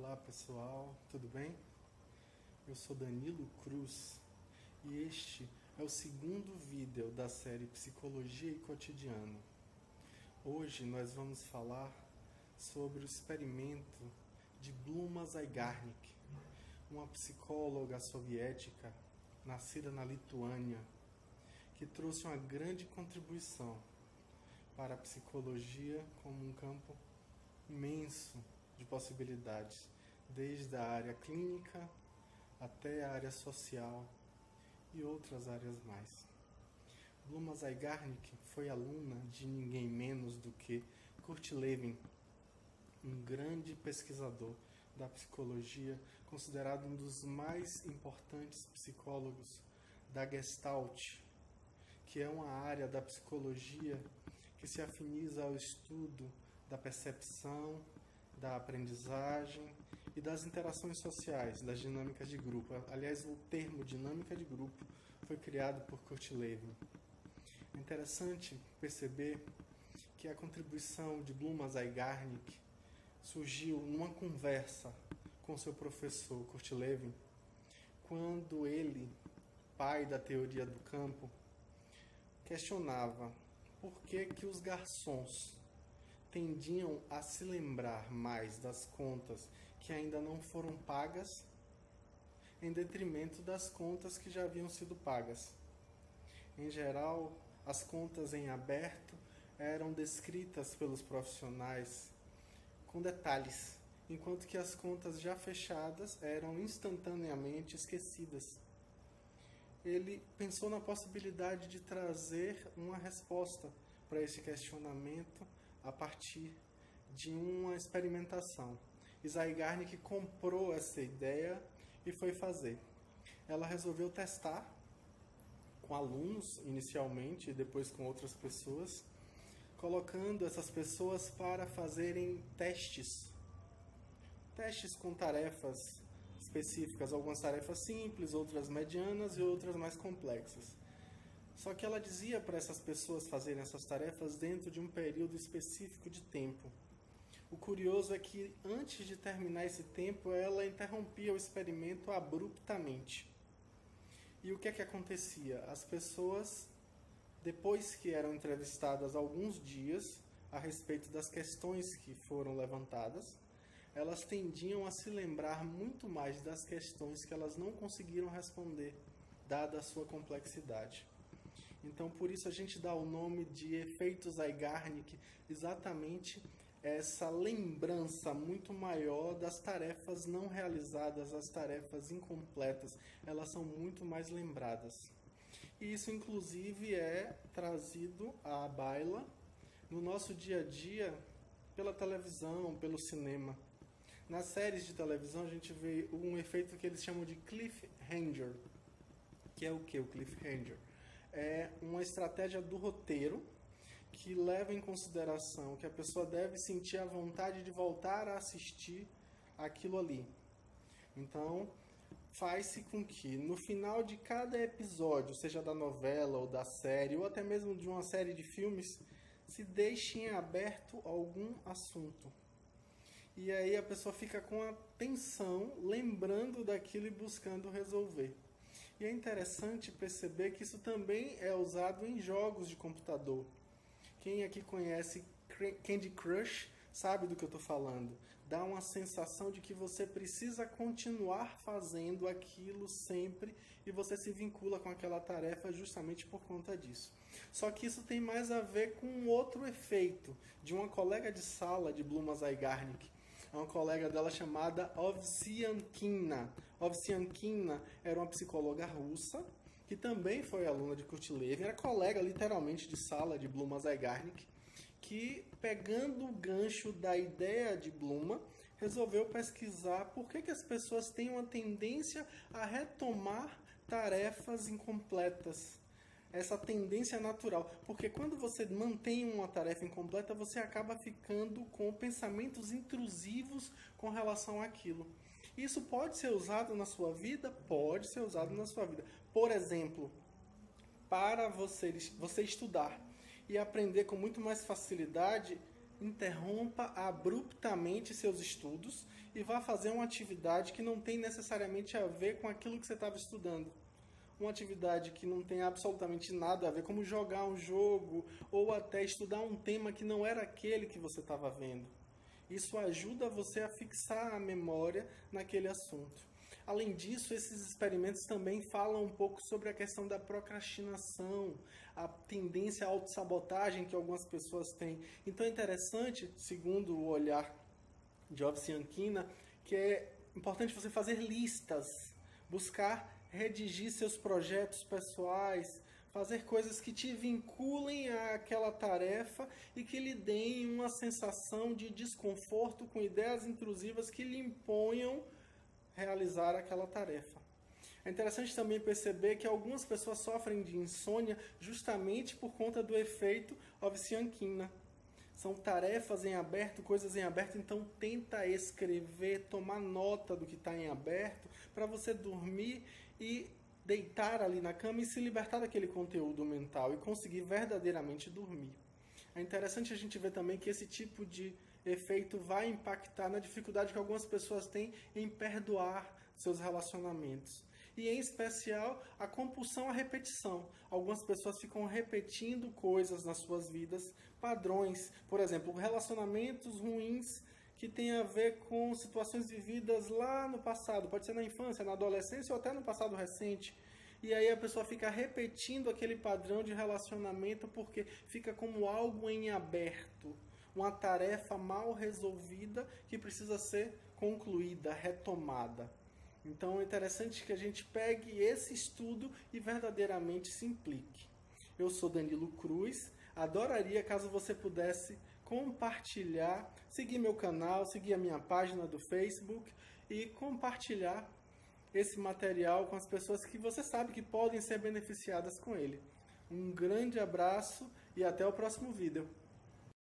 Olá pessoal, tudo bem? Eu sou Danilo Cruz e este é o segundo vídeo da série Psicologia e Cotidiano. Hoje nós vamos falar sobre o experimento de Bluma Zygarnik, uma psicóloga soviética nascida na Lituânia, que trouxe uma grande contribuição para a psicologia como um campo imenso de possibilidades, desde a área clínica até a área social e outras áreas mais. Bluma Zygarnik foi aluna de ninguém menos do que Kurt Lewin, um grande pesquisador da psicologia, considerado um dos mais importantes psicólogos da Gestalt, que é uma área da psicologia que se afiniza ao estudo da percepção, da aprendizagem e das interações sociais, das dinâmicas de grupo. Aliás, o termo dinâmica de grupo foi criado por Kurt Lewin. É interessante perceber que a contribuição de Bluma Zygarnik surgiu numa conversa com seu professor Kurt Lewin, quando ele, pai da teoria do campo, questionava por que os garçons tendiam a se lembrar mais das contas que ainda não foram pagas, em detrimento das contas que já haviam sido pagas. Em geral, as contas em aberto eram descritas pelos profissionais com detalhes, enquanto que as contas já fechadas eram instantaneamente esquecidas. Ele pensou na possibilidade de trazer uma resposta para esse questionamento a partir de uma experimentação. Zygarnik comprou essa ideia e foi fazer. Ela resolveu testar com alunos inicialmente e depois com outras pessoas, colocando essas pessoas para fazerem testes com tarefas específicas, algumas tarefas simples, outras medianas e outras mais complexas. Só que ela dizia para essas pessoas fazerem essas tarefas dentro de um período específico de tempo. O curioso é que antes de terminar esse tempo, ela interrompia o experimento abruptamente. E o que é que acontecia? As pessoas, depois que eram entrevistadas alguns dias a respeito das questões que foram levantadas, elas tendiam a se lembrar muito mais das questões que elas não conseguiram responder, dada a sua complexidade. Então, por isso a gente dá o nome de efeito Zygarnik, exatamente essa lembrança muito maior das tarefas não realizadas, as tarefas incompletas, elas são muito mais lembradas. E isso, inclusive, é trazido à baila no nosso dia a dia pela televisão, pelo cinema. Nas séries de televisão, a gente vê um efeito que eles chamam de cliffhanger. Que é o que? O cliffhanger é uma estratégia do roteiro que leva em consideração que a pessoa deve sentir a vontade de voltar a assistir aquilo ali. Então, faz-se com que no final de cada episódio, seja da novela ou da série, ou até mesmo de uma série de filmes, se deixe em aberto algum assunto. E aí a pessoa fica com a tensão, lembrando daquilo e buscando resolver. E é interessante perceber que isso também é usado em jogos de computador. Quem aqui conhece Candy Crush sabe do que eu estou falando. Dá uma sensação de que você precisa continuar fazendo aquilo sempre e você se vincula com aquela tarefa justamente por conta disso. Só que isso tem mais a ver com um outro efeito de uma colega de sala de Bluma Zygarnik. É uma colega dela chamada Ovsiankina. Ovsiankina era uma psicóloga russa que também foi aluna de Kurt Lewin, era colega literalmente de sala de Bluma Zygarnik, que, pegando o gancho da ideia de Bluma, resolveu pesquisar por que as pessoas têm uma tendência a retomar tarefas incompletas. Essa tendência natural, porque quando você mantém uma tarefa incompleta, você acaba ficando com pensamentos intrusivos com relação àquilo. Isso pode ser usado na sua vida? Pode ser usado na sua vida. Por exemplo, para você estudar e aprender com muito mais facilidade, interrompa abruptamente seus estudos e vá fazer uma atividade que não tem necessariamente a ver com aquilo que você estava estudando. Uma atividade que não tem absolutamente nada a ver, como jogar um jogo ou até estudar um tema que não era aquele que você estava vendo. Isso ajuda você a fixar a memória naquele assunto. Além disso, esses experimentos também falam um pouco sobre a questão da procrastinação, a tendência à autossabotagem que algumas pessoas têm. Então é interessante, segundo o olhar de Ovsiankina, que é importante você fazer listas, buscar redigir seus projetos pessoais, fazer coisas que te vinculem àquela tarefa e que lhe deem uma sensação de desconforto com ideias intrusivas que lhe imponham realizar aquela tarefa. É interessante também perceber que algumas pessoas sofrem de insônia justamente por conta do efeito Ovsiankina. São tarefas em aberto, coisas em aberto, então tenta escrever, tomar nota do que está em aberto, para você dormir e deitar ali na cama e se libertar daquele conteúdo mental e conseguir verdadeiramente dormir. É interessante a gente ver também que esse tipo de efeito vai impactar na dificuldade que algumas pessoas têm em perdoar seus relacionamentos. E, em especial, a compulsão à repetição. Algumas pessoas ficam repetindo coisas nas suas vidas, padrões. Por exemplo, relacionamentos ruins que têm a ver com situações vividas lá no passado. Pode ser na infância, na adolescência ou até no passado recente. E aí a pessoa fica repetindo aquele padrão de relacionamento porque fica como algo em aberto. Uma tarefa mal resolvida que precisa ser concluída, retomada. Então é interessante que a gente pegue esse estudo e verdadeiramente se implique. Eu sou Danilo Cruz, adoraria caso você pudesse compartilhar, seguir meu canal, seguir a minha página do Facebook e compartilhar esse material com as pessoas que você sabe que podem ser beneficiadas com ele. Um grande abraço e até o próximo vídeo.